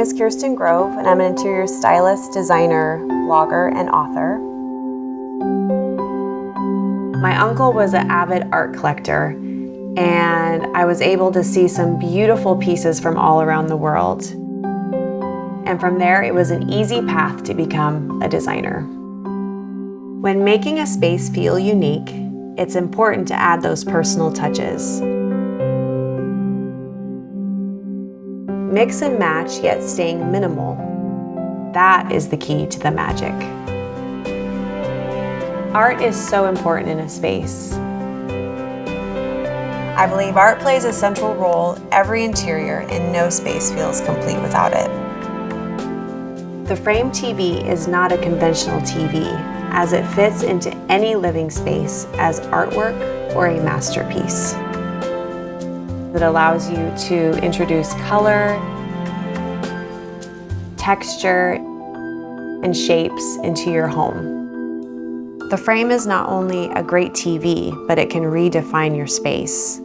is Kirsten Grove, and I'm an interior stylist, designer, blogger, and author. My uncle was an avid art collector, and I was able to see some beautiful pieces from all around the world. And from there, it was an easy path to become a designer. When making a space feel unique, it's important to add those personal touches. Mix and match, yet staying minimal. That is the key to the magic. Art is so important in a space. I believe art plays a central role in every interior, and no space feels complete without it. The Frame TV is not a conventional TV, as it fits into any living space as artwork or a masterpiece. It allows you to introduce color, texture, and shapes into your home. The Frame is not only a great TV, but it can redefine your space.